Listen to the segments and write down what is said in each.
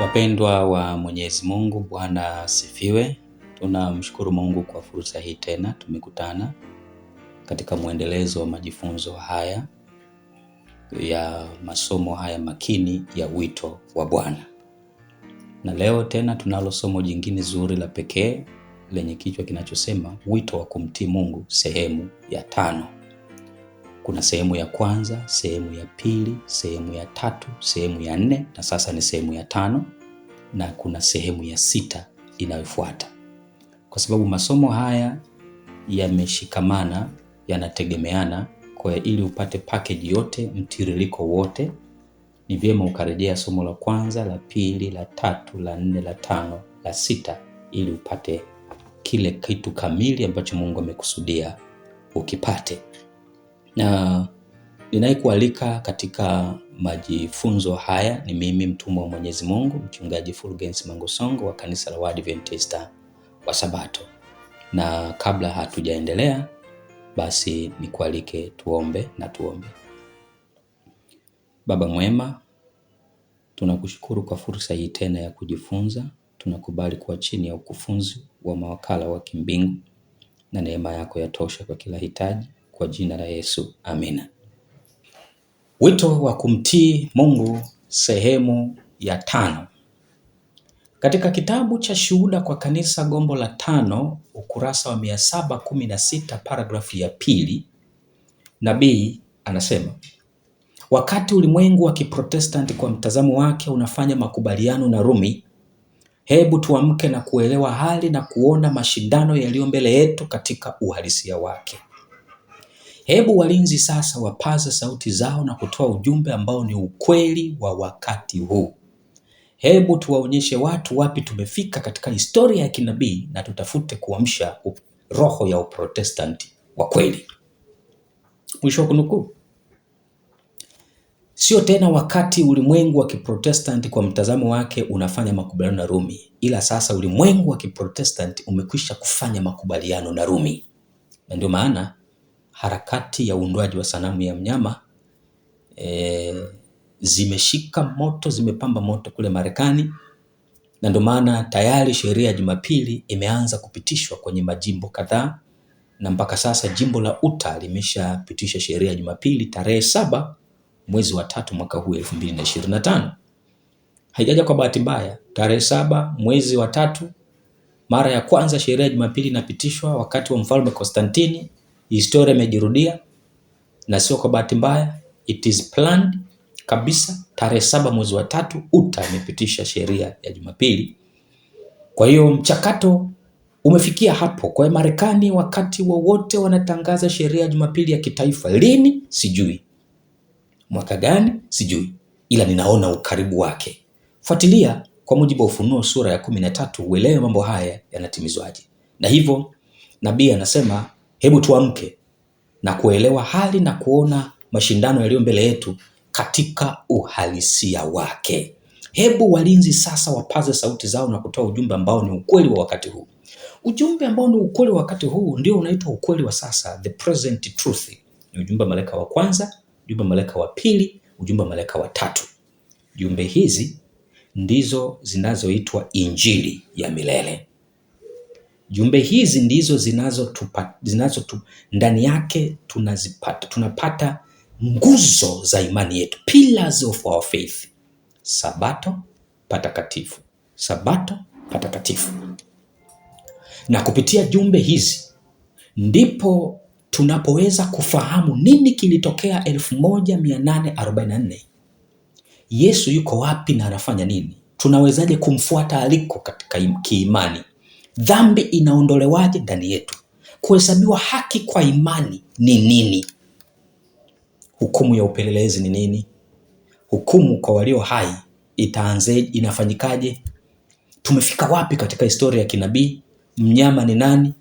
Wapendwa wa Mwenyezi Mungu, Bwana asifiwe. Tunamshukuru Mungu kwa fursa hii tena tumekutana katika muendelezo wa majifunzo haya ya masomo haya makini ya wito wa Bwana. Na leo tena tunalo somo jingine zuri la pekee lenye kichwa kinachosema wito wa kumtii Mungu sehemu ya 5. Kuna sehemu ya kwanza, sehemu ya pili, sehemu ya 3, sehemu ya 4 na sasa ni sehemu ya 5 na kuna sehemu ya 6 inayofuata. Kwa sababu masomo haya yameshikamana, yanategemeana, kwa ili upate package yote, mtiririko wote, ni vyema ukarejea somo la kwanza, la pili, la 3, la 4, la 5, la 6 ili upate kile kitu kamili ambacho Mungu amekusudia ukipate. Na ninayekualika katika majifunzo haya ni mimi mtumwa wa Mwenyezi Mungu, mchungaji Fulgence Mangosongo wa kanisa la Waadventista wa Sabato. Na kabla hatujaendelea, basi nikualike tuombe na tuombe. Baba mwema, tunakushukuru kwa fursa hii tena ya kujifunza. Tunakubali kuwa chini ya ukufunzi wa mawakala wa kimbingu na neema yako yatosha kwa kila hitaji. Kwa jina la Yesu, amina. Wito wa kumtii Mungu sehemu ya 5. Katika kitabu cha Shuhuda kwa Kanisa gombo la 5 ukurasa wa 716 paragrafu ya 2, nabii anasema, wakati ulimwengu wa Kiprotestanti kwa mtazamo wake unafanya makubaliano na Rumi, hebu tuamke na kuelewa hali na kuona mashindano yaliyo mbele yetu katika uhalisia wake. Hebu walinzi sasa wapaze sauti zao na kutoa ujumbe ambao ni ukweli wa wakati huu. Hebu tuwaonyeshe watu wapi tumefika katika historia ya kinabii na tutafute kuamsha roho ya Uprotestanti wa kweli. Mwisho wa kunukuu. Sio tena wakati ulimwengu wa Kiprotestanti kwa mtazamo wake unafanya makubaliano na Rumi, ila sasa ulimwengu wa Kiprotestanti umekwisha kufanya makubaliano na Rumi. Na ndio maana harakati ya uundwaji wa sanamu ya mnyama zimeshika moto, zimepamba moto kule Marekani, na ndio maana tayari sheria ya Jumapili imeanza kupitishwa kwenye majimbo kadhaa, na mpaka sasa jimbo la Utah limeshapitisha sheria ya Jumapili tarehe 7 mwezi wa 3 mwaka huu 2025. Haijaja kwa bahati mbaya. Tarehe 7 mwezi wa 3 mara ya kwanza sheria ya Jumapili inapitishwa wakati wa Mfalme Konstantini. Historia imejirudia na sio kwa bahati mbaya, it is planned kabisa. Tarehe 7 mwezi wa 3 Utah imepitisha sheria ya Jumapili. Kwa hiyo mchakato umefikia hapo. Kwa Marekani wakati wowote wanatangaza sheria ya Jumapili ya kitaifa. Lini? Sijui. Mwaka gani? Sijui. Ila ninaona ukaribu wake. Fuatilia kwa mujibu wa Ufunuo sura ya 13 uelewe mambo haya yanatimizwaje. Na hivyo nabii anasema hebu tuamke na kuelewa hali na kuona mashindano yaliyo mbele yetu katika uhalisia wake. Hebu walinzi sasa wapaze sauti zao na kutoa ujumbe ambao ni ukweli wa wakati huu. Ujumbe ambao ni ukweli wa wakati huu ndio unaitwa ukweli wa sasa, the present truth. Ni ujumbe wa malaika wa kwanza, ujumbe wa malaika wa pili, ujumbe wa malaika wa 3. Jumbe hizi ndizo zinazoitwa injili ya milele. Jumbe hizi ndizo ndani yake tunapata nguzo za imani yetu, pillars of our faith. Sabato patakatifu, Sabato patakatifu. Na kupitia jumbe hizi ndipo tunapoweza kufahamu nini kilitokea 1844. Yesu yuko wapi na anafanya nini? Tunawezaje kumfuata aliko katika kiimani? Dhambi inaondolewaje ndani yetu? Kuhesabiwa haki kwa imani ni nini? Hukumu ya upelelezi ni nini? Hukumu kwa walio hai inafanyikaje? Tumefika wapi katika historia ya kinabii? Mnyama ni nani?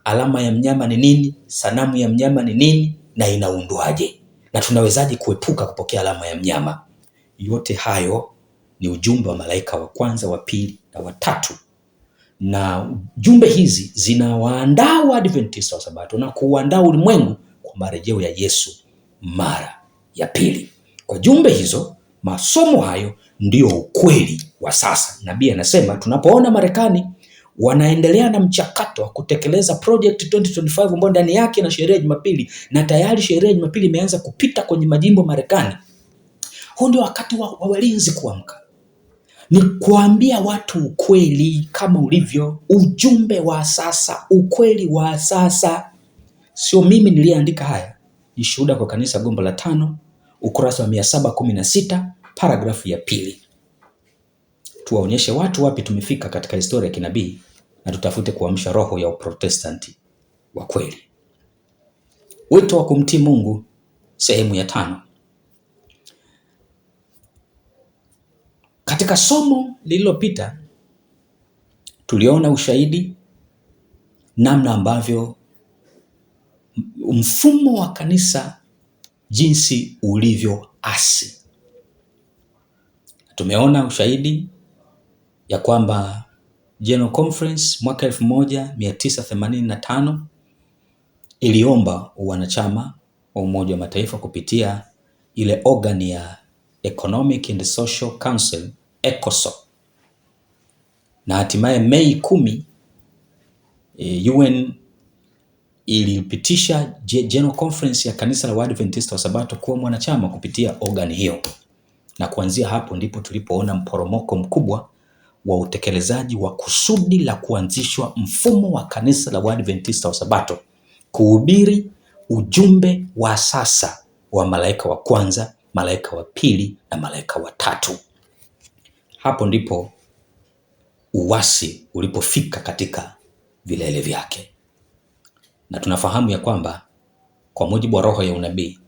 Alama ya mnyama ni nini? Sanamu ya mnyama ni nini? Na inaundwaje? Na tunawezaje kuepuka kupokea alama ya mnyama? Yote hayo ni ujumbe wa malaika wa kwanza, wa pili na wa 3. Na jumbe hizi zinawaandaa Waadventista wa Sabato na kuandaa ulimwengu kwa marejeo ya Yesu mara ya pili. Kwa jumbe hizo, masomo hayo ndio ukweli wa wa sasa. Nabii anasema tunapoona Marekani wanaendelea na mchakato wa kutekeleza project 2025 ambayo ndani yake na sheria ya Jumapili, na tayari sheria ya Jumapili imeanza kupita kwenye majimbo Marekani, huu ndio wakati wa walinzi kuamka. Ni kuambia watu ukweli kama ulivyo, ujumbe wa sasa, ukweli wa sasa. Sio mimi niliyeandika haya, ni Shuhuda kwa Kanisa gombo la 5 ukurasa wa 716 paragrafu ya 2. Tuwaonyeshe watu wapi tumefika katika historia ya kinabii, na tutafute kuamsha roho ya Uprotestanti wa kweli. Wito wa kumtii Mungu sehemu ya 5. Katika somo lililopita tuliona ushahidi namna ambavyo mfumo wa kanisa jinsi ulivyoasi. Tumeona ushahidi ya kwamba General Conference mwaka 1985 iliomba wanachama wa Umoja wa Mataifa kupitia ile organ ya Economic and Social Council, ECOSOC, na hatimaye Mei 10 UN ilipitisha General Conference ya Kanisa la Waadventista wa Sabato kuwa mwanachama kupitia organ hiyo, na kuanzia hapo ndipo tulipoona mporomoko mkubwa wa utekelezaji wa kusudi la kuanzishwa mfumo wa Kanisa la Waadventista wa Sabato kuhubiri ujumbe wa sasa wa malaika wa kwanza, malaika wa pili na malaika wa tatu. Hapo ndipo uasi ulipofika katika vilele vyake, na tunafahamu ya kwamba kwa mujibu wa roho ya unabii,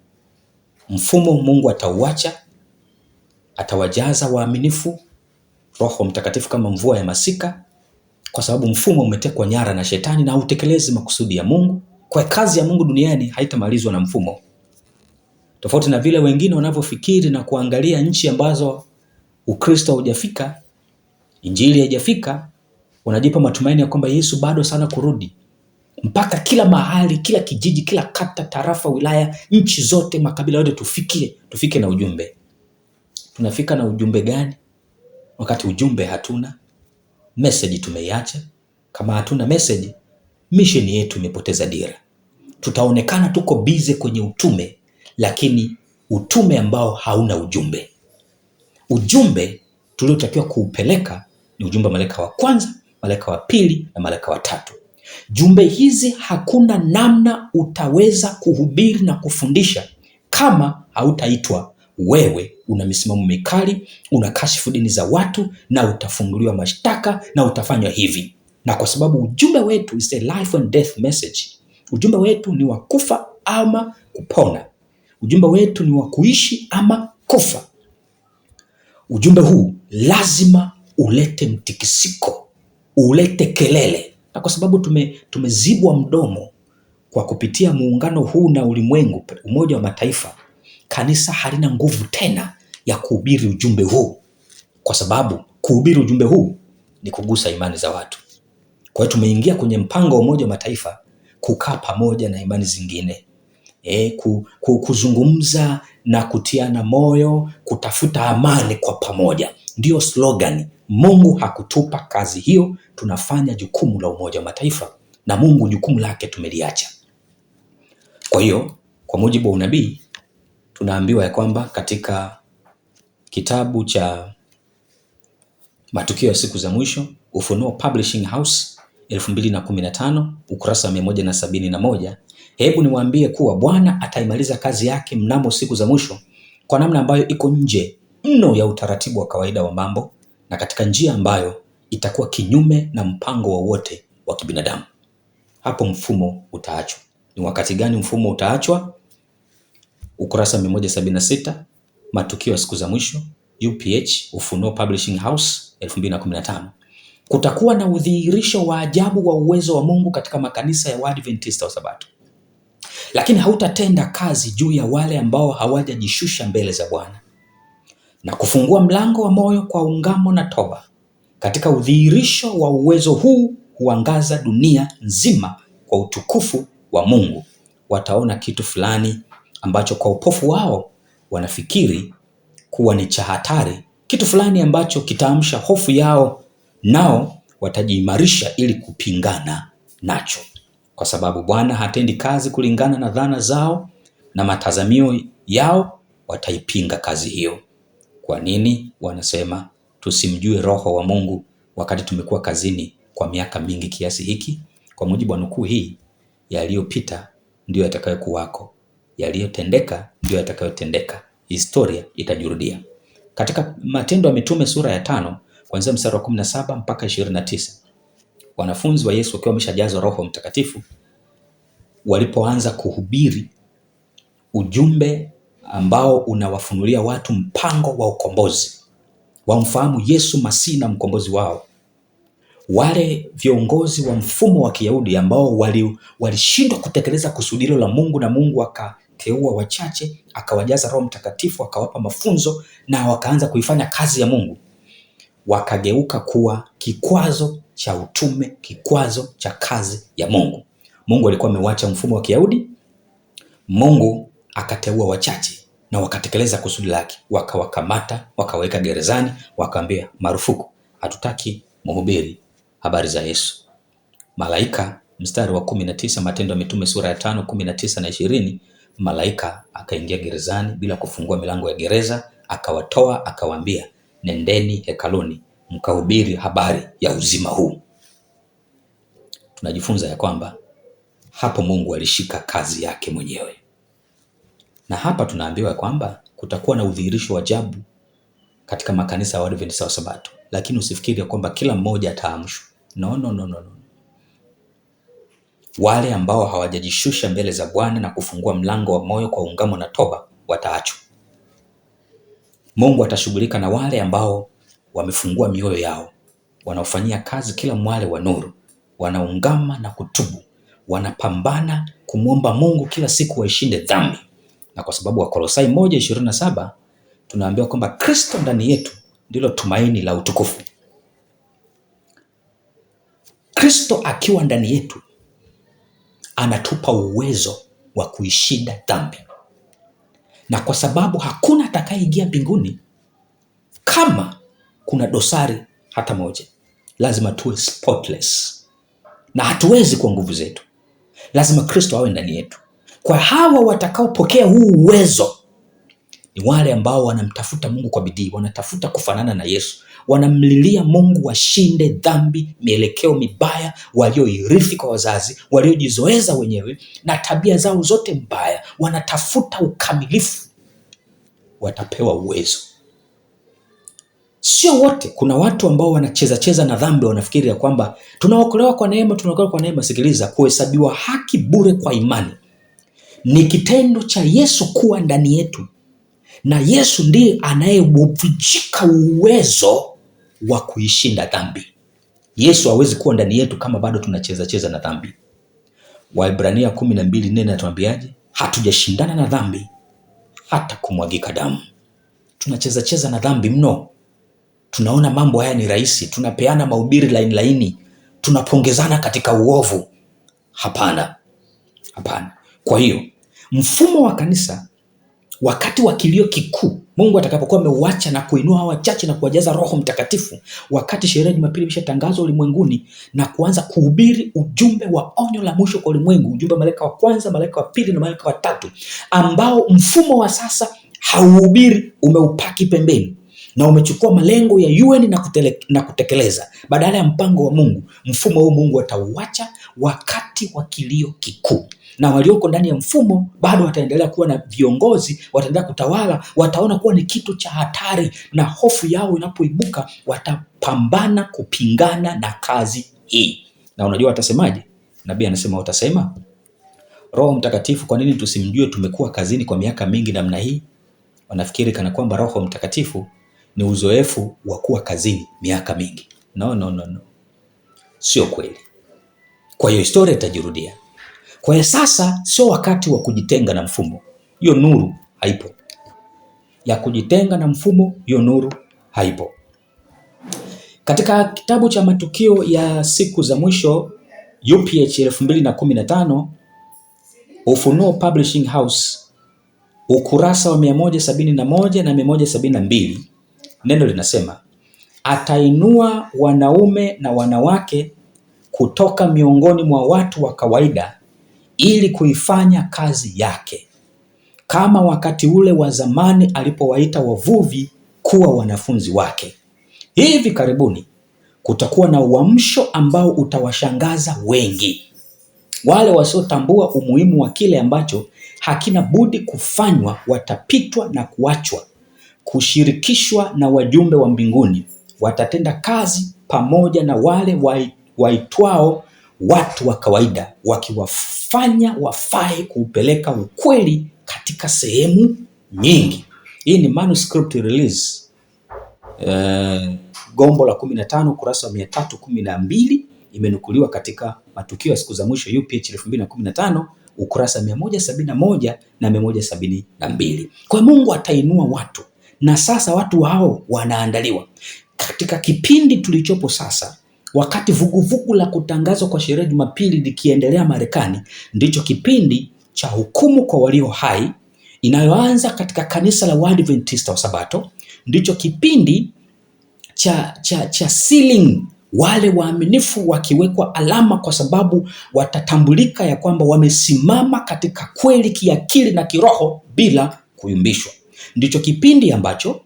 mfumo Mungu atauacha, atawajaza waaminifu Roho Mtakatifu kama mvua ya masika, kwa sababu mfumo umetekwa nyara na shetani na hautekelezi makusudi ya Mungu. Kwa kazi ya Mungu duniani haitamalizwa na mfumo. Tofauti na vile wengine wanavyofikiri na kuangalia nchi ambazo Ukristo hujafika, Injili haijafika, wanajipa matumaini ya kwamba Yesu bado sana kurudi. Mpaka kila mahali, kila kijiji, kila kata, tarafa, wilaya, nchi zote, makabila yote tufike na ujumbe. Tunafika na ujumbe gani wakati ujumbe hatuna? Message tumeiacha. Kama hatuna message, mission yetu imepoteza dira. Tutaonekana tuko busy kwenye utume, lakini utume ambao hauna ujumbe. Ujumbe tuliotakiwa kuupeleka ni ujumbe wa malaika wa kwanza, malaika wa pili na malaika wa tatu. Jumbe hizi hakuna namna utaweza kuhubiri na kufundisha kama hautaitwa wewe una misimamo mikali, unakashifu dini za watu, na utafunguliwa mashtaka na utafanywa hivi. Na kwa sababu ujumbe wetu is a life and death message. Ujumbe wetu ni wa kufa ama kupona. Ujumbe wetu ni wa kuishi ama kufa. Ujumbe huu lazima ulete mtikisiko, ulete kelele. Na kwa sababu tumezibwa mdomo kwa kupitia muungano huu na ulimwengu, Umoja wa Mataifa, kanisa halina nguvu tena ya kuhubiri ujumbe huu, kwa sababu kuhubiri ujumbe huu ni kugusa imani za watu. Kwa hiyo tumeingia kwenye mpango wa Umoja wa Mataifa kukaa pamoja na imani zingine, kuzungumza na kutiana moyo, kutafuta amani kwa pamoja. Ndio slogan. Mungu hakutupa kazi hiyo, tunafanya jukumu la Umoja wa Mataifa, na Mungu jukumu lake tumeliacha. Kwa hiyo kwa mujibu wa unabii tunaambiwa ya kwamba katika kitabu cha Matukio ya Siku za Mwisho, Ufunuo Publishing House 2015 ukurasa 171, hebu niwaambie kuwa Bwana ataimaliza kazi yake mnamo siku za mwisho kwa namna ambayo iko nje mno ya utaratibu wa kawaida wa mambo, na katika njia ambayo itakuwa kinyume na mpango wowote wa kibinadamu. Hapo mfumo utaachwa. Ni wakati gani mfumo utaachwa? Ukurasa 176, Matukio ya Siku za Mwisho, UPH, Ufunuo Publishing House 2015. Kutakuwa na udhihirisho wa ajabu wa uwezo wa Mungu katika makanisa ya Waadventista wa Sabato, lakini hautatenda kazi juu ya wale ambao hawajajishusha mbele za Bwana na kufungua mlango wa moyo kwa ungamo na toba. Katika udhihirisho wa uwezo huu huangaza dunia nzima kwa utukufu wa Mungu. Wataona kitu fulani ambacho kwa upofu wao wanafikiri kuwa ni cha hatari, kitu fulani ambacho kitaamsha hofu yao, nao watajiimarisha ili kupingana nacho, kwa sababu Bwana hatendi kazi kulingana na dhana zao na matazamio yao. Wataipinga kazi hiyo. Kwa nini? Wanasema tusimjue Roho wa Mungu wakati tumekuwa kazini kwa miaka mingi kiasi hiki. Kwa mujibu wa nukuu hii, yaliyopita ndio yatakayokuwako, yaliyotendeka ndio yatakayotendeka, historia itajirudia. Katika Matendo ya Mitume sura ya 5 kuanzia mstari wa 17 mpaka 29, wanafunzi wa Yesu wakiwa wameshajazwa Roho Mtakatifu, walipoanza kuhubiri ujumbe ambao unawafunulia watu mpango wa ukombozi, wamfahamu Yesu Masihi na mkombozi wao, wale viongozi wa mfumo wa Kiyahudi ambao walishindwa kutekeleza kusudio la Mungu, na Mungu akateua wachache, akawajaza Roho Mtakatifu, akawapa mafunzo na wakaanza kuifanya kazi ya Mungu, wakageuka kuwa kikwazo cha utume, kikwazo cha kazi ya Mungu. Mungu alikuwa amewacha mfumo wa Kiyahudi, Mungu akateua wachache na wakatekeleza kusudi lake, wakawakamata, wakaweka gerezani, wakaambia marufuku, hatutaki mhubiri habari za Yesu. Malaika, mstari wa 19 Matendo ya Mitume sura ya 5 19 na 20, malaika akaingia gerezani bila kufungua milango ya gereza, akawatoa, akawaambia nendeni hekaluni mkahubiri habari ya uzima huu. Tunajifunza ya kwamba hapo Mungu alishika kazi yake mwenyewe. Na hapa tunaambiwa kwamba kutakuwa na udhihirisho wa ajabu katika makanisa ya Waadventista wa Sabato, lakini usifikiri kwamba kila mmoja ataamshwa. No. Wale ambao hawajajishusha mbele za Bwana na kufungua mlango wa moyo kwa ungamo na toba wataachwa. Mungu atashughulika na wale ambao wamefungua mioyo yao, wanaofanyia kazi kila mwale wa nuru, wanaungama na kutubu, wanapambana kumwomba Mungu kila siku waishinde dhambi. Na kwa sababu Wakolosai 1:27 tunaambiwa kwamba Kristo ndani yetu ndilo tumaini la utukufu. Kristo akiwa ndani yetu anatupa uwezo wa kuishinda dhambi. Na kwa sababu hakuna atakayeingia mbinguni kama kuna dosari hata moja, lazima tuwe spotless. Na hatuwezi kwa nguvu zetu, lazima Kristo awe ndani yetu. Kwa hawa watakaopokea huu uwezo ni wale ambao wanamtafuta Mungu kwa bidii, wanatafuta kufanana na Yesu, wanamlilia Mungu washinde dhambi, mielekeo mibaya walioirithi kwa wazazi, waliojizoeza wenyewe na tabia zao zote mbaya, wanatafuta ukamilifu. Watapewa uwezo. Sio wote. Kuna watu ambao wanacheza na dhambi, wanafikiri ya kwamba tunaokolewa kwa neema, tunaokolewa kwa neema. Sikiliza, kuhesabiwa haki bure kwa imani ni kitendo cha Yesu kuwa ndani yetu, na Yesu ndiye anayebubujika uwezo wa kuishinda dhambi. Yesu hawezi kuwa ndani yetu kama bado tunacheza na dhambi. Waebrania 12:4 natuambiaje? Hatujashindana na dhambi hata kumwagika damu. Tunacheza na dhambi mno. Tunaona mambo haya ni rahisi, tunapeana mahubiri laini, tunapongezana katika uovu. Hapana. Kwa hiyo mfumo wa kanisa wakati wa kilio kikuu, Mungu atakapokuwa ameuacha na kuinua hawa wachache na kuwajaza Roho Mtakatifu, wakati sheria ya Jumapili imeshatangazwa ulimwenguni na kuanza kuhubiri ujumbe wa onyo la mwisho kwa ulimwengu, ujumbe wa malaika wa kwanza, malaika wa pili na malaika wa tatu, ambao mfumo wa sasa hauhubiri, umeupaki pembeni na umechukua malengo ya UN na kutekeleza badala ya mpango wa Mungu. Mfumo huu Mungu atauacha wakati wa kilio kikuu, na walioko ndani ya mfumo bado wataendelea kuwa na viongozi, wataendelea kutawala, wataona kuwa ni kitu cha hatari, na hofu yao inapoibuka watapambana kupingana na kazi hii. Na unajua watasemaje? Nabii anasema watasema, Roho Mtakatifu, kwa nini tusimjue? Tumekuwa kazini kwa miaka mingi namna hii. Wanafikiri kana kwamba Roho Mtakatifu ni uzoefu wa kuwa kazini miaka mingi. No. Sio kweli. Kwa hiyo historia itajirudia. Kwa hiyo sasa sio wakati wa kujitenga na mfumo. Hiyo nuru haipo. Ya kujitenga na mfumo, hiyo nuru haipo. Katika kitabu cha matukio ya siku za mwisho UPH 2015, Ufunuo Publishing House, ukurasa wa 171 na 172, neno linasema atainua wanaume na wanawake kutoka miongoni mwa watu wa kawaida ili kuifanya kazi yake, kama wakati ule wa zamani alipowaita wavuvi kuwa wanafunzi wake. Hivi karibuni kutakuwa na uamsho ambao utawashangaza wengi. Wale wasiotambua umuhimu wa kile ambacho hakina budi kufanywa watapitwa na kuachwa kushirikishwa na wajumbe wa mbinguni. Watatenda kazi pamoja na wale waitwao watu wa kawaida, wakiwafanya wafai kuupeleka ukweli katika sehemu nyingi. Hii ni manuscript release gombo la 15 kurasa wa 312, imenukuliwa katika Matukio ya Siku za Mwisho UPH 2015 ukurasa 171 na 172. Kwa Mungu atainua watu, na sasa watu hao wanaandaliwa katika kipindi tulichopo sasa. Wakati vuguvugu la kutangazwa kwa sheria Jumapili likiendelea Marekani, ndicho kipindi cha hukumu kwa walio hai inayoanza katika kanisa la Waadventista wa Sabato. Ndicho kipindi cha sealing, wale waaminifu wakiwekwa alama, kwa sababu watatambulika ya kwamba wamesimama katika kweli kiakili na kiroho bila kuyumbishwa. Ndicho kipindi ambacho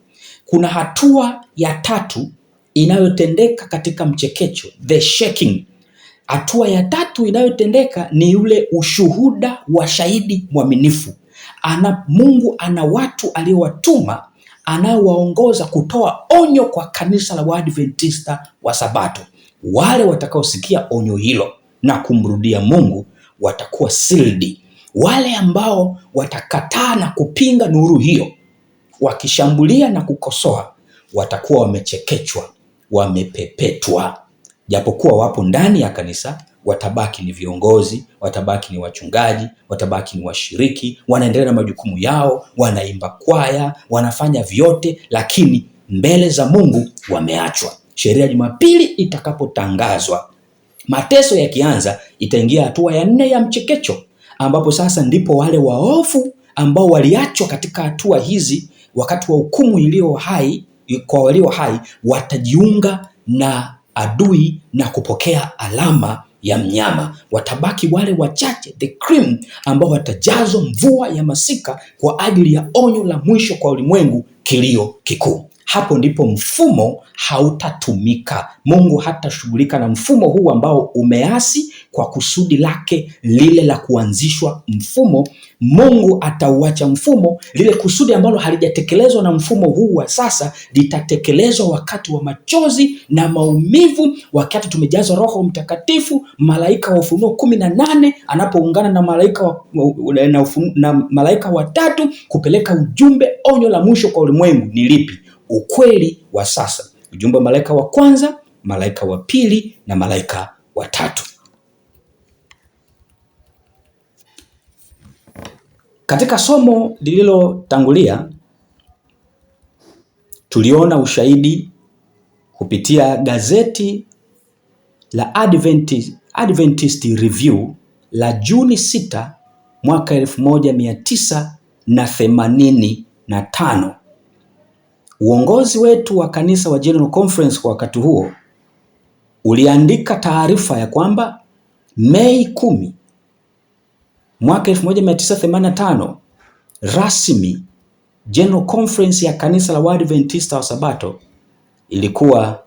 kuna hatua ya tatu inayotendeka katika mchekecho, the shaking. Hatua ya tatu inayotendeka ni ule ushuhuda wa shahidi mwaminifu. Mungu ana watu aliowatuma anaowaongoza kutoa onyo kwa kanisa la Waadventista wa Sabato. Wale watakaosikia onyo hilo na kumrudia Mungu watakuwa sealed. Wale ambao watakataa na kupinga nuru hiyo, wakishambulia na kukosoa, watakuwa wamechekechwa, wamepepetwa. Japokuwa wapo ndani ya kanisa, watabaki ni viongozi, watabaki ni wachungaji, watabaki ni washiriki, wanaendelea na majukumu yao, wanaimba kwaya, wanafanya vyote, lakini mbele za Mungu wameachwa. Sheria Jumapili itakapotangazwa, mateso yakianza, itaingia hatua ya 4 ya mchekecho, ambapo sasa ndipo wale waovu ambao waliachwa katika hatua hizi wakati wa hukumu iliyo hai kwa walio hai watajiunga na adui na kupokea alama ya mnyama. Watabaki wale wachache, the cream, ambao watajazwa mvua ya masika kwa ajili ya onyo la mwisho kwa ulimwengu, kilio kikuu. Hapo ndipo mfumo hautatumika. Mungu hatashughulika na mfumo huu ambao umeasi kwa kusudi lake lile la kuanzishwa mfumo. Mungu atauacha mfumo, lile kusudi ambalo halijatekelezwa na mfumo huu wa sasa litatekelezwa wakati wa machozi na maumivu, wakati tumejazwa Roho Mtakatifu. Malaika wa Ufunuo 18 anapoungana na malaika watatu kupeleka ujumbe, onyo la mwisho kwa ulimwengu ni lipi? Ukweli wa sasa. Ujumbe wa malaika wa kwanza, malaika wa pili na malaika wa tatu. Katika somo lililotangulia tuliona ushahidi kupitia gazeti la Adventist Review la Juni 6 mwaka 1985. Uongozi wetu wa kanisa wa General Conference kwa wakati huo uliandika taarifa ya kwamba Mei 10 mwaka 1985 rasmi General Conference ya kanisa la Waadventista wa Sabato ilikuwa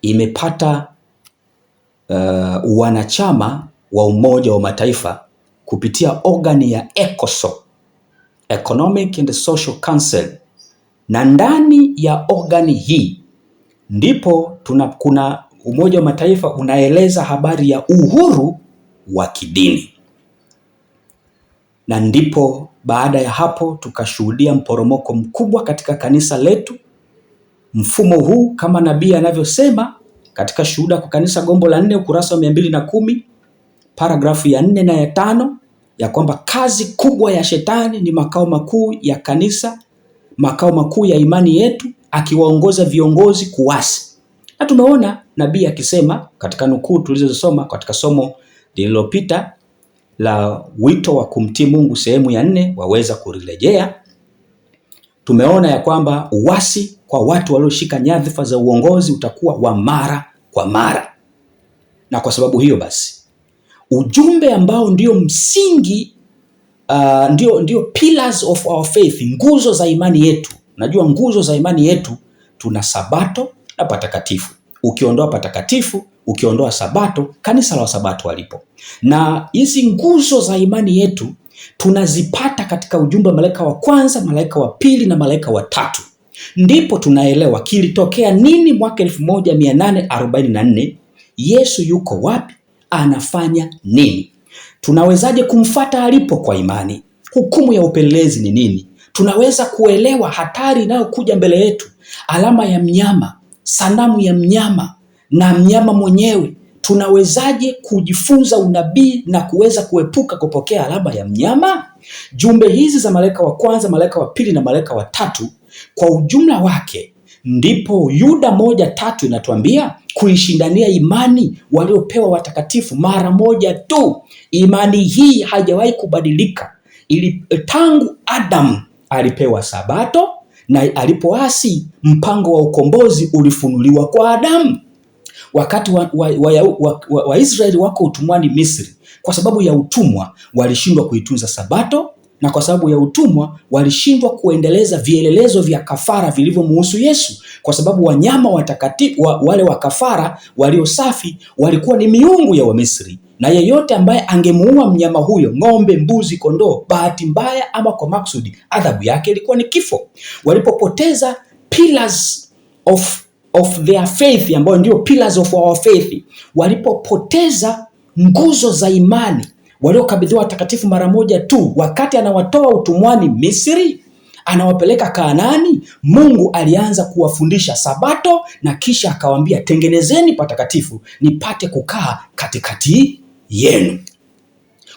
imepata wanachama wa Umoja wa Mataifa kupitia organi ya ECOSOC, Economic and Social Council. Na ndani ya organi hii ndipo kuna Umoja wa Mataifa unaeleza habari ya uhuru wa kidini. Na ndipo baada ya hapo tukashuhudia mporomoko mkubwa katika kanisa letu. Mfumo huu kama nabii anavyosema katika Shuhuda kwa Kanisa gombo la 4 ukurasa wa 210 paragrafu ya 4 na ya 5 ya kwamba kazi kubwa ya shetani ni makao makuu ya kanisa, makao makuu ya imani yetu, akiwaongoza viongozi kuasi. Na tumeona nabii akisema katika nukuu tulizosoma katika somo lililopita la wito wa kumtii Mungu sehemu ya 4, waweza kurejea. tumeona ya kwamba uasi kwa watu walioshika nyadhifa za uongozi utakuwa wa mara kwa mara. Na kwa sababu hiyo basi, ujumbe ambao ndio msingi, ndio pillars of our faith, nguzo za imani yetu. Najua nguzo za imani yetu, tuna Sabato na patakatifu. Ukiondoa patakatifu, ukiondoa Sabato, kanisa la Sabato walipo. Na hizi nguzo za imani yetu tunazipata katika ujumbe wa malaika wa kwanza, malaika wa pili na malaika wa tatu. Ndipo tunaelewa kilitokea nini mwaka 1844, Yesu yuko wapi, anafanya nini, tunawezaje kumfuata alipo kwa imani, hukumu ya upelelezi ni nini, tunaweza kuelewa hatari inayokuja mbele yetu, alama ya mnyama, sanamu ya mnyama na mnyama mwenyewe. Tunawezaje kujifunza unabii na kuweza kuepuka kupokea alama ya mnyama? Jumbe hizi za malaika wa kwanza, malaika wa pili na malaika wa tatu kwa ujumla wake, ndipo Yuda 1:3 inatuambia kuishindania imani waliopewa watakatifu mara moja tu. Imani hii haijawahi kubadilika. Tangu Adam alipewa Sabato, na alipoasi mpango wa ukombozi ulifunuliwa kwa Adamu. Wakati Waisraeli wako utumwani Misri, kwa sababu ya utumwa walishindwa kuitunza Sabato, na kwa sababu ya utumwa walishindwa kuendeleza vielelezo vya kafara vilivyomuhusu Yesu, kwa sababu wanyama watakatifu wale wa kafara walio safi walikuwa ni miungu ya Wamisri, na yeyote ambaye angemuua mnyama huyo, ng'ombe, mbuzi, kondoo, bahati mbaya ama kwa maksudi, adhabu yake ilikuwa ni kifo. Walipopoteza pillars of their faith, ambayo ndio pillars of our faith, walipopoteza nguzo za imani waliokabidhiwa watakatifu mara moja tu, wakati anawatoa utumwani Misri anawapeleka Kanaani, Mungu alianza kuwafundisha Sabato, na kisha akawaambia tengenezeni patakatifu nipate kukaa katikati yenu.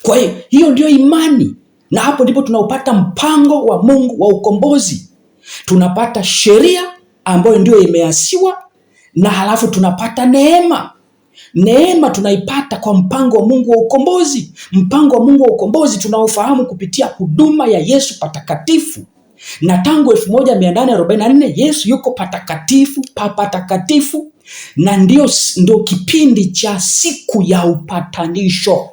Kwa hiyo ndio imani, na hapo ndipo tunaupata mpango wa Mungu wa ukombozi. Tunapata sheria ambayo ndio imeasiwa, na halafu tunapata neema. Neema tunaipata kwa mpango wa Mungu wa ukombozi. Mpango wa Mungu wa ukombozi tunaofahamu kupitia huduma ya Yesu patakatifu. Na tangu 1844 Yesu yuko patakatifu pa patakatifu, na ndio kipindi cha siku ya upatanisho.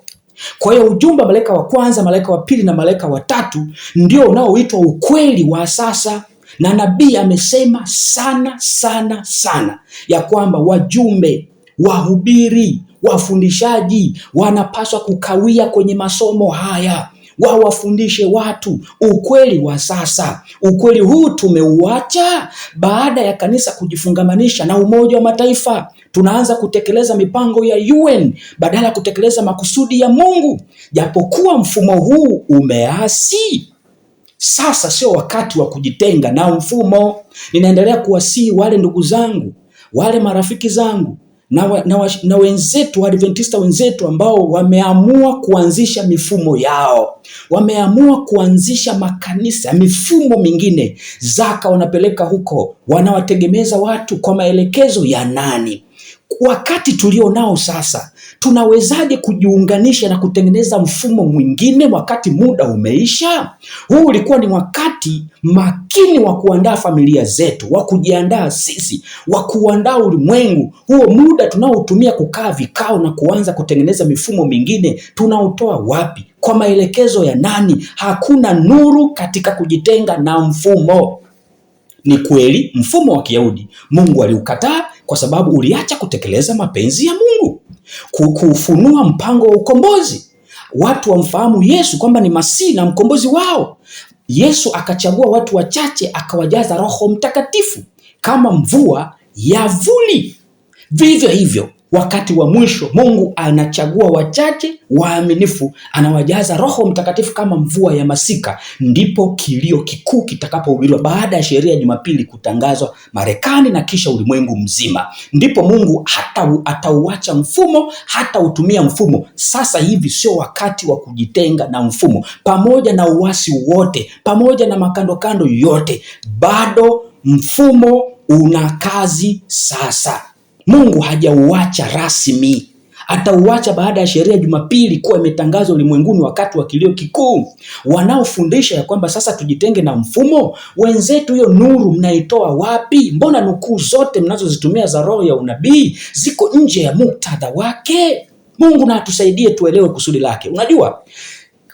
Kwa hiyo ujumbe wa malaika wa kwanza, malaika wa pili na malaika wa tatu ndio unaoitwa ukweli wa sasa. Na nabii amesema sana ya kwamba wajumbe, wahubiri, wafundishaji wanapaswa kukawia kwenye masomo haya, wawafundishe watu ukweli wa sasa. Ukweli huu tumeuacha baada ya kanisa kujifungamanisha na Umoja wa Mataifa. Tunaanza kutekeleza mipango ya UN badala ya kutekeleza makusudi ya Mungu. Japokuwa mfumo huu umeasi, sasa sio wakati wa kujitenga na mfumo. Ninaendelea kuwasihi wale ndugu zangu, wale marafiki zangu na wenzetu, Adventista wenzetu ambao wameamua kuanzisha mifumo yao, wameamua kuanzisha makanisa, mifumo mingine, zaka wanapeleka huko, wanawategemeza watu kwa maelekezo ya nani? Wakati tulio nao sasa, tunawezaje kujiunganisha na kutengeneza mfumo mwingine wakati muda umeisha? Huu ulikuwa ni wakati makini wa kuandaa familia zetu, wa kujiandaa sisi, wa kuandaa ulimwengu. Huo muda tunaotumia kukaa vikao na kuanza kutengeneza mifumo mingine, tunautoa wapi? Kwa maelekezo ya nani? Hakuna nuru katika kujitenga na mfumo. Ni kweli mfumo wa Kiyahudi Mungu aliukataa kwa sababu uliacha kutekeleza mapenzi ya Mungu, kufunua mpango wa ukombozi. Watu wamfahamu Yesu kwamba ni Masihi na mkombozi wao. Yesu akachagua watu wachache akawajaza Roho Mtakatifu kama mvua ya vuli. Vivyo hivyo wakati wa mwisho Mungu anachagua wachache waaminifu, anawajaza Roho Mtakatifu kama mvua ya masika. Ndipo kilio kikuu kitakapohubiriwa baada ya sheria ya Jumapili kutangazwa Marekani na kisha ulimwengu mzima. Ndipo Mungu atauacha mfumo, hatautumia mfumo. Sasa hivi sio wakati wa kujitenga na mfumo. Pamoja na uasi wote, pamoja na makandokando yote, bado mfumo una kazi sasa. Mungu hajauacha rasmi, atauacha baada ya sheria ya Jumapili kuwa imetangazwa ulimwenguni wakati wa kilio kikuu. Wanaofundisha ya kwamba sasa tujitenge na mfumo, wenzetu, hiyo nuru mnaitoa wapi? Mbona nukuu zote mnazozitumia za roho ya unabii ziko nje ya muktadha wake? Mungu na atusaidie tuelewe kusudi lake. Unajua,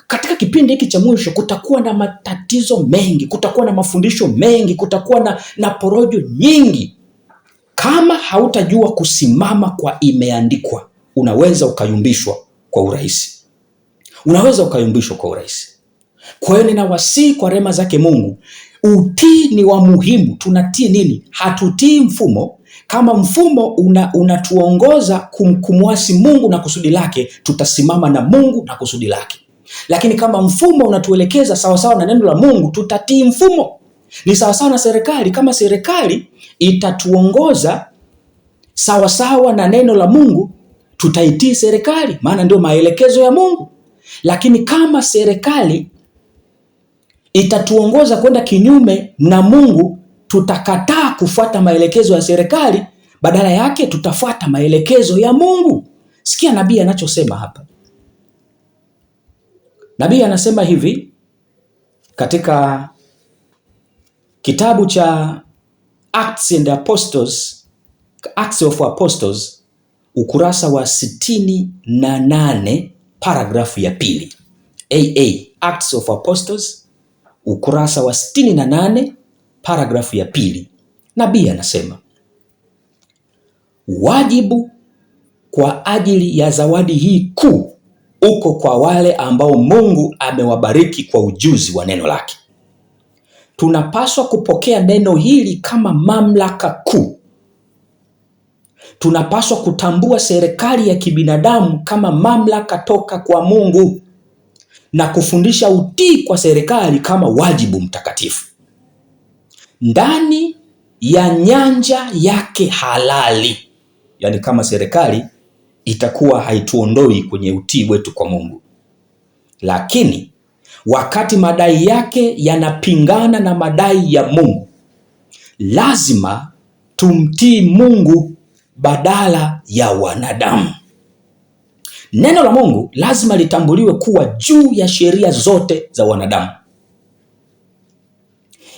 katika kipindi hiki cha mwisho kutakuwa na matatizo mengi, kutakuwa na mafundisho mengi, kutakuwa na porojo nyingi. Kama hautajua kusimama kwa imeandikwa, unaweza ukayumbishwa kwa urahisi. Kwa hiyo ninawasihi kwa rehema zake Mungu, utii ni wa muhimu. Tunatii nini? Hatutii mfumo. Kama mfumo unatuongoza kumwasi Mungu na kusudi lake, tutasimama na Mungu na kusudi lake. Lakini kama mfumo unatuelekeza sawasawa na neno la Mungu, tutatii mfumo. Ni sawasawa na serikali. Kama serikali itatuongoza sawasawa na neno la Mungu, tutaitii serikali, maana ndio maelekezo ya Mungu. Lakini kama serikali itatuongoza kwenda kinyume na Mungu, tutakataa kufuata maelekezo ya serikali, badala yake tutafuata maelekezo ya Mungu. Sikia nabii anachosema hapa. Nabii anasema hivi katika kitabu cha Acts of Apostles ukurasa wa 68 paragrafu ya pili. Acts of Apostles ukurasa wa 68 paragrafu ya pili. Nabii anasema, wajibu kwa ajili ya zawadi hii kuu uko kwa wale ambao Mungu amewabariki kwa ujuzi wa neno lake. Tunapaswa kupokea neno hili kama mamlaka kuu. Tunapaswa kutambua serikali ya kibinadamu kama mamlaka toka kwa Mungu na kufundisha utii kwa serikali kama wajibu mtakatifu ndani ya nyanja yake halali. Yaani kama serikali itakuwa haituondoi kwenye utii wetu kwa Mungu, lakini wakati madai yake yanapingana na madai ya Mungu, lazima tumtii Mungu badala ya wanadamu. Neno la Mungu lazima litambuliwe kuwa juu ya sheria zote za wanadamu.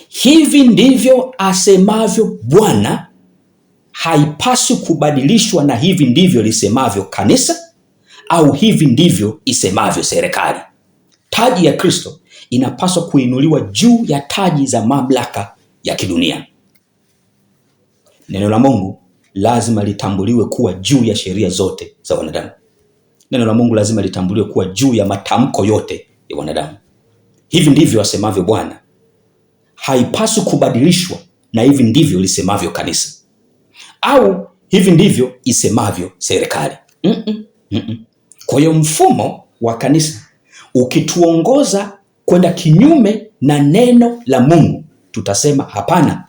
Hivi ndivyo asemavyo Bwana, haipaswi kubadilishwa na hivi ndivyo lisemavyo kanisa au hivi ndivyo isemavyo serikali. Taji ya Kristo inapaswa kuinuliwa juu ya taji za mamlaka ya kidunia. Neno la Mungu lazima litambuliwe kuwa juu ya sheria zote za wanadamu. Neno la Mungu lazima litambuliwe kuwa juu ya matamko yote ya wanadamu. Hivi ndivyo asemavyo Bwana, haipaswi kubadilishwa na hivi ndivyo lisemavyo kanisa au hivi ndivyo isemavyo serikali. Kwa hiyo mfumo wa kanisa ukituongoza kwenda kinyume na neno la Mungu, tutasema hapana,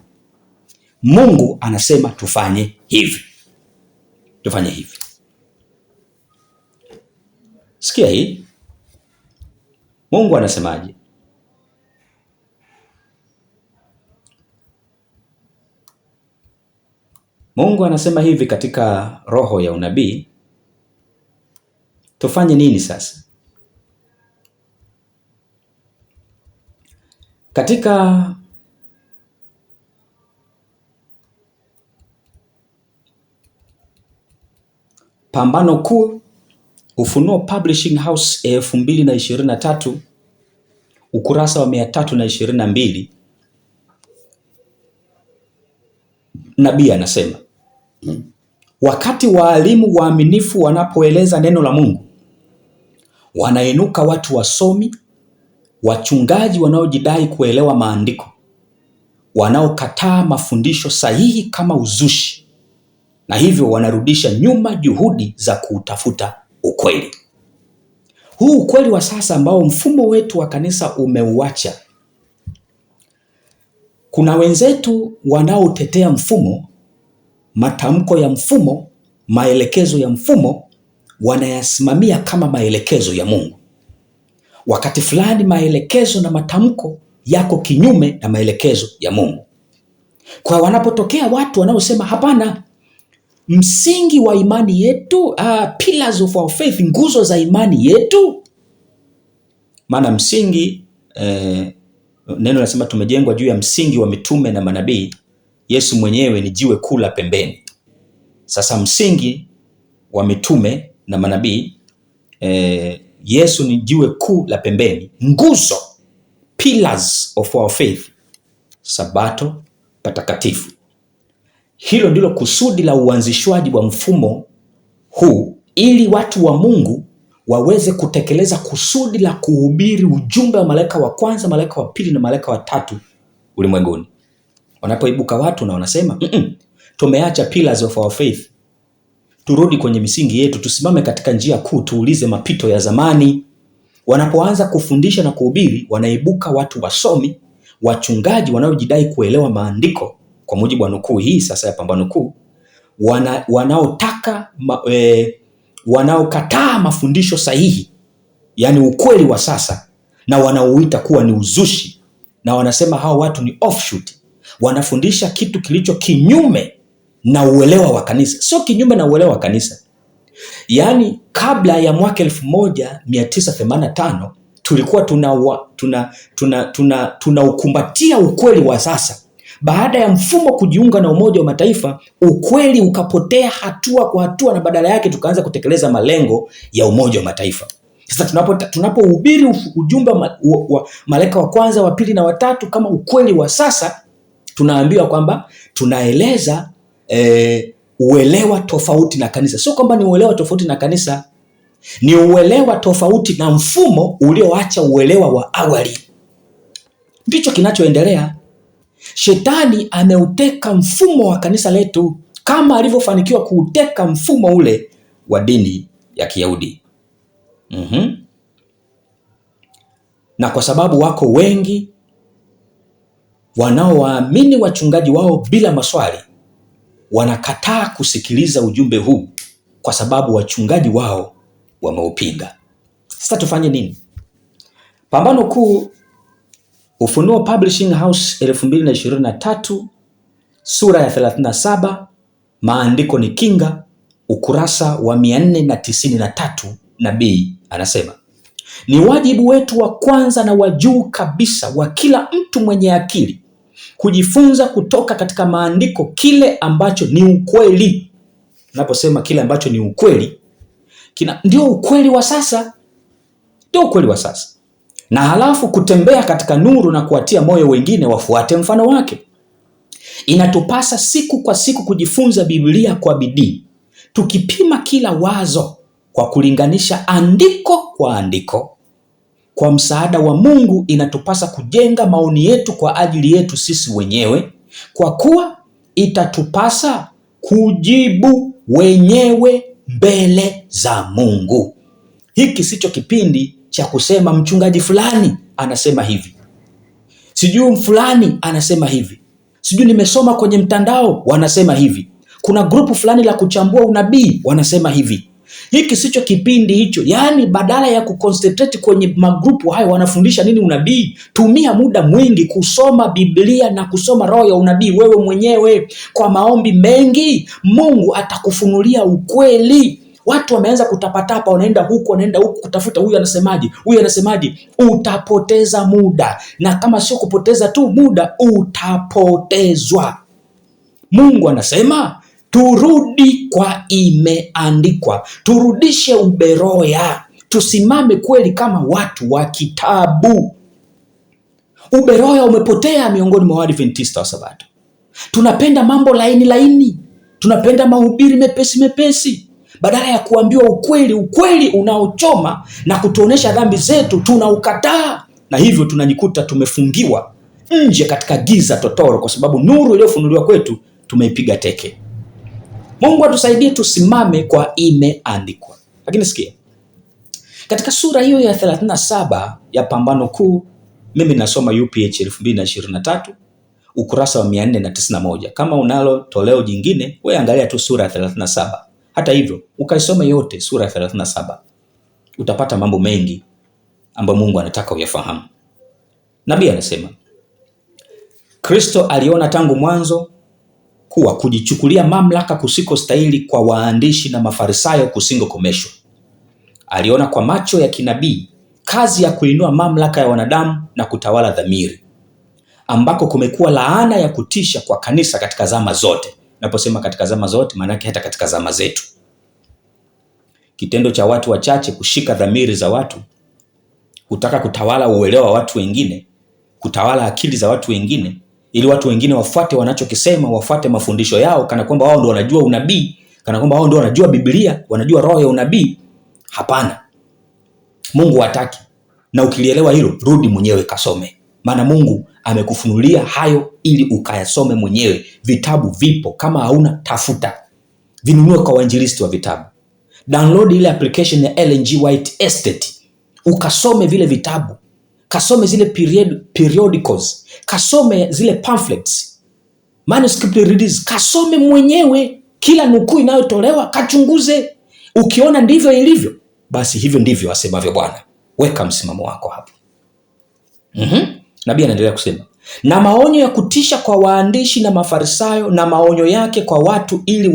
Mungu anasema tufanye hivi. Sikia hii. Mungu anasemaje? Mungu anasema hivi katika roho ya unabii. Tufanye nini sasa? Katika Pambano Kuu, Ufunuo Publishing House 2023 ukurasa wa 322, nabii anasema, wakati waalimu waaminifu wanapoeleza neno la Mungu, wanainuka watu wasomi, wachungaji wanaojidai kuelewa maandiko, wanaokataa mafundisho sahihi kama uzushi, na hivyo wanarudisha nyuma juhudi za kutafuta ukweli. Huu ukweli wa sasa ambao mfumo wetu wa kanisa umeuacha. Kuna wenzetu wanaotetea mfumo, matamko ya mfumo, maelekezo ya mfumo, wanayasimamia kama maelekezo ya Mungu. Wakati fulani maelekezo na matamko yako kinyume na maelekezo ya Mungu. Kwa wanapotokea watu wanaosema hapana, msingi wa imani yetu, pillars of our faith, nguzo za imani yetu. Maana msingi, neno nasema tumejengwa juu ya msingi wa mitume na manabii. Yesu mwenyewe ni jiwe kuu la pembeni. Sasa msingi wa mitume na manabii, Yesu ni jiwe kuu la pembeni, nguzo, pillars of our faith, Sabato, patakatifu. Hilo ndilo kusudi la uanzishwaji wa mfumo huu, ili watu wa Mungu waweze kutekeleza kusudi la kuhubiri ujumbe wa malaika wa kwanza, malaika wa pili na malaika wa tatu ulimwenguni. Wanapoibuka watu na wanasema tumeacha pillars of our faith, turudi kwenye misingi yetu, tusimame katika njia kuu, tuulize mapito ya zamani. Wanapoanza kufundisha na kuhubiri, wanaibuka watu wasomi, wachungaji wanaojidai kuelewa maandiko kwa mujibu wa nukuu hii sasa ya Pambano Kuu, wanaokataa mafundisho sahihi, yani ukweli wa sasa, na wanaouita kuwa ni uzushi, na wanasema hao watu ni offshoot, wanafundisha kitu kilicho kinyume na uelewa wa kanisa. Sio kinyume na uelewa wa kanisa. Yani kabla ya mwaka 1985 tulikuwa tunaukumbatia ukweli wa sasa. Baada ya mfumo kujiunga na Umoja wa Mataifa, ukweli ukapotea hatua kwa hatua, na badala yake tukaanza kutekeleza malengo ya Umoja wa Mataifa. Sasa tunapohubiri ujumbe wa malaika wa kwanza, wa pili na wa tatu kama ukweli wa sasa, tunaambiwa kwamba tunaeleza uelewa tofauti na kanisa. Sio kwamba ni uelewa tofauti na kanisa, ni uelewa tofauti na mfumo ulioacha uelewa wa awali. Ndicho kinachoendelea. Shetani ameuteka mfumo wa kanisa letu kama alivyofanikiwa kuuteka mfumo ule wa dini ya Kiyahudi. Na kwa sababu wako wengi wanaowaamini wachungaji wao bila maswali, wanakataa kusikiliza ujumbe huu kwa sababu wachungaji wao wameupiga. Sasa tufanye nini? Pambano Kuu, Ufunuo Publishing House 2023, sura ya 37, maandiko ni kinga, ukurasa wa 493. Nabii anasema, ni wajibu wetu wa kwanza na wa juu kabisa wa kila mtu mwenye akili kujifunza kutoka katika maandiko kile ambacho ni ukweli. Naposema kile ambacho ni ukweli, ndio ukweli wa sasa. Ndio ukweli wa sasa. Na halafu kutembea katika nuru na kuwatia moyo wengine wafuate mfano wake. Inatupasa siku kwa siku kujifunza Biblia kwa bidii, tukipima kila wazo kwa kulinganisha andiko kwa andiko. Kwa msaada wa Mungu inatupasa kujenga maoni yetu kwa ajili yetu sisi wenyewe, kwa kuwa itatupasa kujibu wenyewe mbele za Mungu. Hiki sicho kipindi cha kusema mchungaji fulani anasema hivi, sijui fulani anasema hivi, sijui nimesoma kwenye mtandao wanasema hivi, kuna grupu fulani la kuchambua unabii wanasema hivi. Hiki sicho kipindi hicho. Yani badala ya kuconcentrate kwenye magrupu hayo wanafundisha nini unabii, tumia muda mwingi kusoma Biblia na kusoma roho ya unabii wewe mwenyewe. Kwa maombi mengi Mungu atakufunulia ukweli. Watu wameanza kutapatapa, wanaenda huku kutafuta huyu anasemaje, huyu anasemaje. Utapoteza muda, na kama sio kupoteza tu muda, utapotezwa. Mungu anasema turudi kwa imeandikwa, turudishe uberoya, tusimame kweli kama watu wa kitabu. Uberoya umepotea miongoni mwa Waadventista wa Sabato. Tunapenda mambo laini, tunapenda mahubiri mepesi. Badala ya kuambiwa ukweli unaochoma na kutuonesha dhambi zetu, tunaukataa, na hivyo tunajikuta tumefungiwa nje katika giza totoro, kwa sababu nuru iliyofunuliwa kwetu tumeipiga teke. Mungu atusaidie tusimame kwa imeandikwa. Lakini sikia, katika sura hiyo ya 37 ya Pambano Kuu, mimi nasoma UPH 2023, ukurasa wa 491. Kama unalo toleo jingine, wewe angalia tu sura ya 37. Hata hivyo, ukaisoma yote sura ya 37, utapata mambo mengi ambayo Mungu anataka uyafahamu. Nabii anasema, Kristo aliona tangu mwanzo kuwa kujichukulia mamlaka kusikostahili kwa waandishi na Mafarisayo kusingokomeshwa. Aliona kwa macho ya kinabii kazi ya kuinua mamlaka ya wanadamu na kutawala dhamiri, ambako kumekuwa laana ya kutisha kwa kanisa katika zama zote. Naposema katika zama zote, maana yake hata katika zama zetu. Kitendo cha watu wachache kushika dhamiri za watu, kutaka kutawala uelewa wa watu wengine, kutawala akili za watu wengine, ili watu wengine wafuate wanachokisema, wafuate mafundisho yao, kana kwamba wao ndio wanajua unabii, kana kwamba wao ndio wanajua Biblia, wanajua roho ya unabii. Hapana, Mungu hataki. Na ukilielewa hilo, rudi mwenyewe kasome, maana Mungu amekufunulia hayo ili ukayasome mwenyewe. Vitabu vipo, kama hauna tafuta, vinunue kwa wainjilisti wa vitabu. Download ile application ya Ellen G. White Estate, ukasome vile vitabu, kasome zile periodicals, kasome zile pamphlets, manuscript readings, kasome mwenyewe kila nukuu inayotolewa, kachunguze. Ukiona ndivyo ilivyo, basi hivyo ndivyo asemavyo Bwana. Weka msimamo wako hapo. Nabii anaendelea kusema, na maonyo ya kutisha kwa waandishi na Mafarisayo na maonyo yake kwa watu ili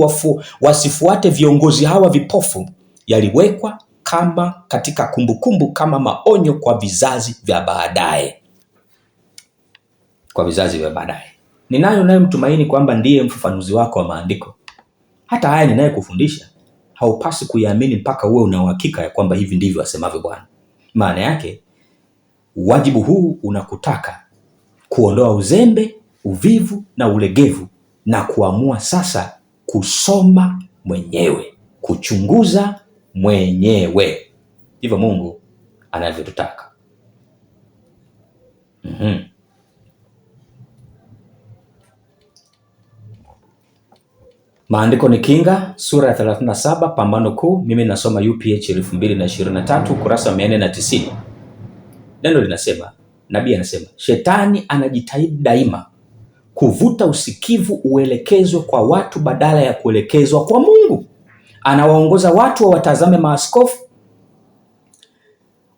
wasifuate viongozi hawa vipofu yaliwekwa kama katika kumbukumbu kama maonyo kwa vizazi vya baadaye. Kwa vizazi vya baadaye. Ninayo naye mtumaini kwamba ndiye mfafanuzi wako wa maandiko. Hata haya ninaye kufundisha, haupasi kuyaamini mpaka uwe una uhakika ya kwamba hivi ndivyo asemavyo Bwana. Maana yake, wajibu huu unakutaka kuondoa uzembe, uvivu na ulegevu, na kuamua sasa kusoma mwenyewe, kuchunguza mwenyewe. Hivyo Mungu anavyotutaka. Maandiko ni kinga, sura ya 37, Pambano Kuu. Mimi nasoma UPH 2023, kurasa 490. Neno linasema, nabii anasema, shetani anajitahidi daima kuvuta usikivu uelekezwe kwa watu badala ya kuelekezwa kwa Mungu. Anawaongoza watu wawatazame maaskofu,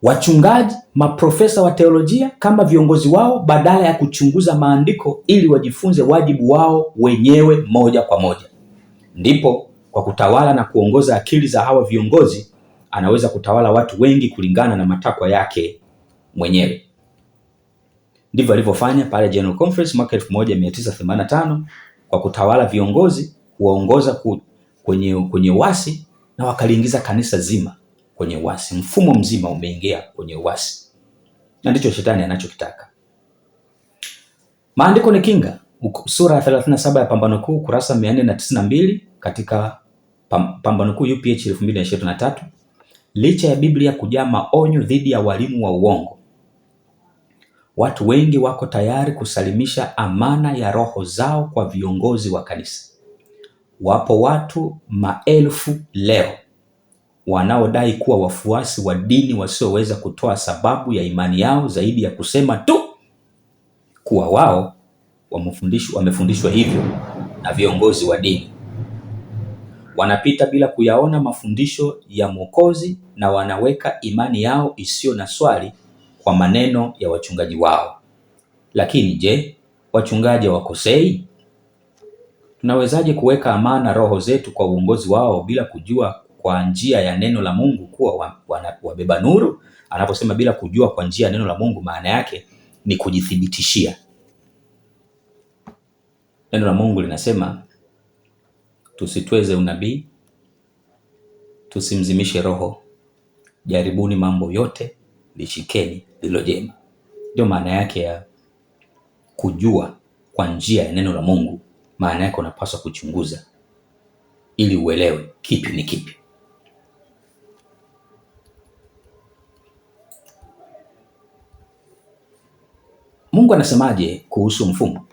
wachungaji, maprofesa wa teolojia kama viongozi wao badala ya kuchunguza maandiko ili wajifunze wajibu wao wenyewe moja kwa moja. Ndipo kwa kutawala na kuongoza akili za hawa viongozi, anaweza kutawala watu wengi kulingana na matakwa yake mwenyewe. Ndivyo alivyofanya pale General Conference mwaka 1985 kwa kutawala viongozi, kuwaongoza kwenye uasi, na wakaliingiza kanisa zima kwenye uasi. Mfumo mzima umeingia kwenye uasi. Na ndicho shetani anachokitaka. Maandiko ni kinga, sura ya 37 ya Pambano Kuu, kurasa 492 katika Pambano Kuu UPH 2023. Licha ya Biblia kujaa maonyo dhidi ya walimu wa uongo, watu wengi wako tayari kusalimisha amana ya roho zao kwa viongozi wa kanisa. Wapo watu maelfu leo wanaodai kuwa wafuasi wa dini wasioweza kutoa sababu ya imani yao zaidi ya kusema tu kuwa wao wamefundishwa hivyo na viongozi wa dini. Wanapita bila kuyaona mafundisho ya Mwokozi na wanaweka imani yao isiyo na swali kwa maneno ya wachungaji wao. Lakini je, wachungaji hawakosei? Tunawezaje kuweka amana roho zetu kwa uongozi wao bila kujua kwa njia ya neno la Mungu kuwa wabeba nuru? Anaposema bila kujua kwa njia ya neno la Mungu, maana yake ni kujithibitishia. Neno la Mungu linasema tusitweze unabii, tusimzimishe roho, jaribuni mambo yote, lishikeni lililo jema. Ndio maana yake ya kujua kwa njia ya neno la Mungu. Maana yake unapaswa kuchunguza ili uelewe kipi ni kipi. Mungu anasemaje kuhusu mfumo?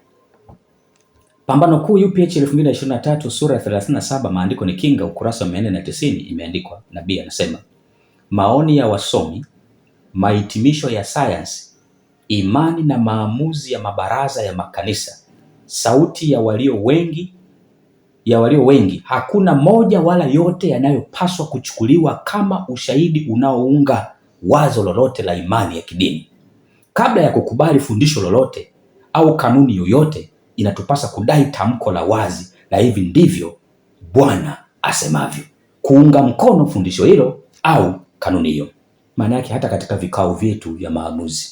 Pambano Kuu UPH 2023, sura ya 37, maandiko ni kinga, ukurasa wa 490, imeandikwa, nabii anasema, maoni ya wasomi, mahitimisho ya sayansi, imani na maamuzi ya mabaraza ya makanisa, sauti ya walio wengi, hakuna moja wala yote yanayopaswa kuchukuliwa kama ushahidi unaounga wazo lolote la imani ya kidini. Kabla ya kukubali fundisho lolote au kanuni yoyote, inatupasa kudai tamko la wazi na hivi ndivyo Bwana asemavyo. Kuunga mkono fundisho hilo au kanuni hiyo. Maana yake hata katika vikao vyetu vya maamuzi,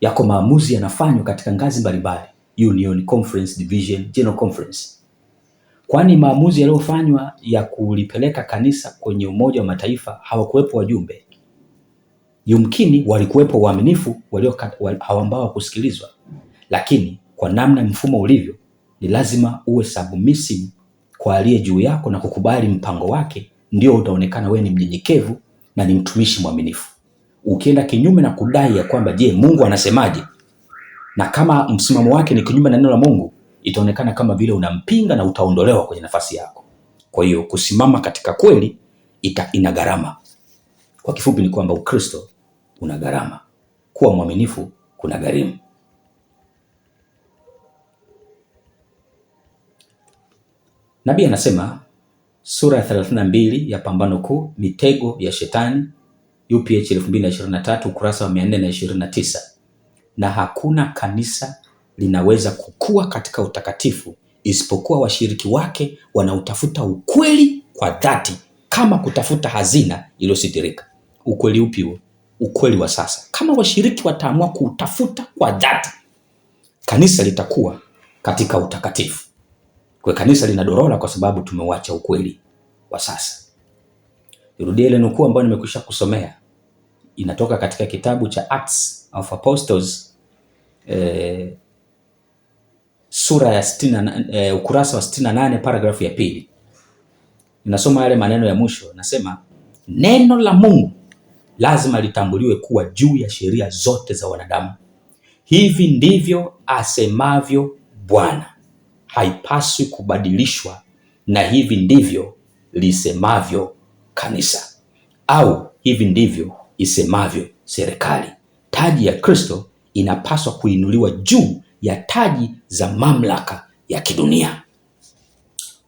yako maamuzi yanafanywa katika ngazi mbalimbali, union, conference, division, general conference. Kwani maamuzi yaliyofanywa ya kulipeleka kanisa kwenye Umoja wa Mataifa hawakuwepo wajumbe. Yumkini walikuwepo waaminifu ambao kusikilizwa, lakini kwa namna mfumo ulivyo, ni lazima uwe submissive kwa aliye juu yako na kukubali mpango wake, ndio utaonekana wewe ni mnyenyekevu na ni mtumishi mwaminifu. Ukienda kinyume na kudai ya kwamba je, Mungu anasemaje, na kama msimamo wake ni kinyume na neno la Mungu, itaonekana kama vile unampinga na utaondolewa kwenye nafasi yako. Kwa hiyo kusimama katika kweli ina gharama. Kwa kifupi ni kwamba Ukristo una gharama. Kuwa mwaminifu kuna gharimu. Nabii anasema sura ya 32 ya Pambano Kuu, mitego ya shetani, UPH 2023 ukurasa wa 429. Na hakuna kanisa linaweza kukua katika utakatifu isipokuwa washiriki wake wanautafuta ukweli kwa dhati, kama kutafuta hazina iliyositirika. Ukweli upi huo? Ukweli wa sasa. Kama washiriki wataamua kutafuta kwa dhati, kanisa litakuwa katika utakatifu. Kwa kanisa linadorola kwa sababu tumeuacha ukweli wa sasa. Nirudie ile nukuu ambayo nimekwisha kusomea. Inatoka katika kitabu cha Acts of Apostles sura ya 60 ukurasa wa 68 paragrafu ya 2. Ninasoma yale maneno ya mwisho, nasema neno la Mungu lazima litambuliwe kuwa juu ya sheria zote za wanadamu. Hivi ndivyo asemavyo Bwana, haipaswi kubadilishwa, na hivi ndivyo lisemavyo kanisa, au hivi ndivyo isemavyo serikali. Taji ya Kristo inapaswa kuinuliwa juu ya taji za mamlaka ya kidunia.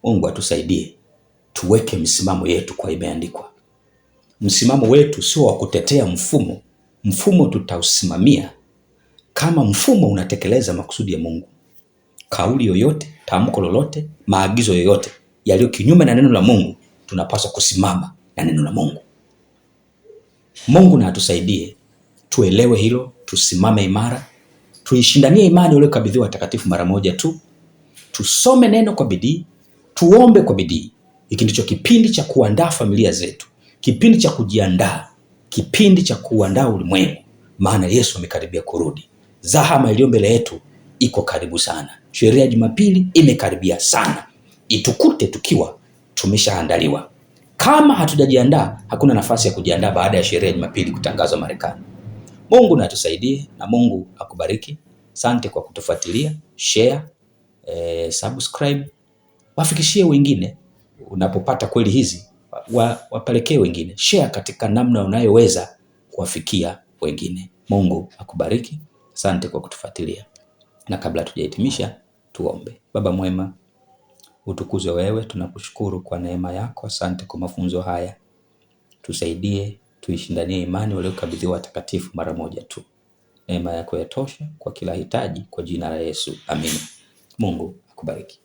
Mungu atusaidie tuweke msimamo yetu kwa imeandikwa. Msimamo wetu sio wa kutetea mfumo. Mfumo tutausimamia kama mfumo unatekeleza makusudi ya Mungu. Kauli yoyote, tamko lolote, maagizo yoyote yaliyo kinyume na neno la Mungu, tunapaswa kusimama na neno la Mungu. Mungu na atusaidie tuelewe hilo, tusimame imara, tuishindanie imani iliyokabidhiwa watakatifu mara moja tu. Tusome neno kwa bidii, tuombe kwa bidii. Hiki ndicho kipindi cha kuandaa familia zetu, kipindi cha kujiandaa, kipindi cha kuandaa ulimwengu, maana Yesu amekaribia kurudi. Zahama iliyo mbele yetu iko karibu sana. Sherehe ya Jumapili imekaribia sana. Itukute tukiwa tumeshaandaliwa. Kama hatujajiandaa, hakuna nafasi ya kujiandaa baada ya sherehe ya Jumapili kutangazwa Marekani. Mungu na atusaidie na Mungu akubariki. Asante kwa kutufuatilia. Share, subscribe. Wafikishie wengine. Unapopata kweli hizi, wapelekee wengine. Share katika namna unayoweza kuwafikia wengine. Mungu akubariki. Asante kwa kutufuatilia. Na kabla tujahitimisha, tuombe. Baba mwema, utukuzwe wewe, tunakushukuru kwa neema yako. Asante kwa mafunzo haya. Tusaidie tuishindanie imani waliokabidhiwa watakatifu mara moja tu. Neema yako yatosha kwa kila hitaji, kwa jina la Yesu. Amina. Mungu akubariki.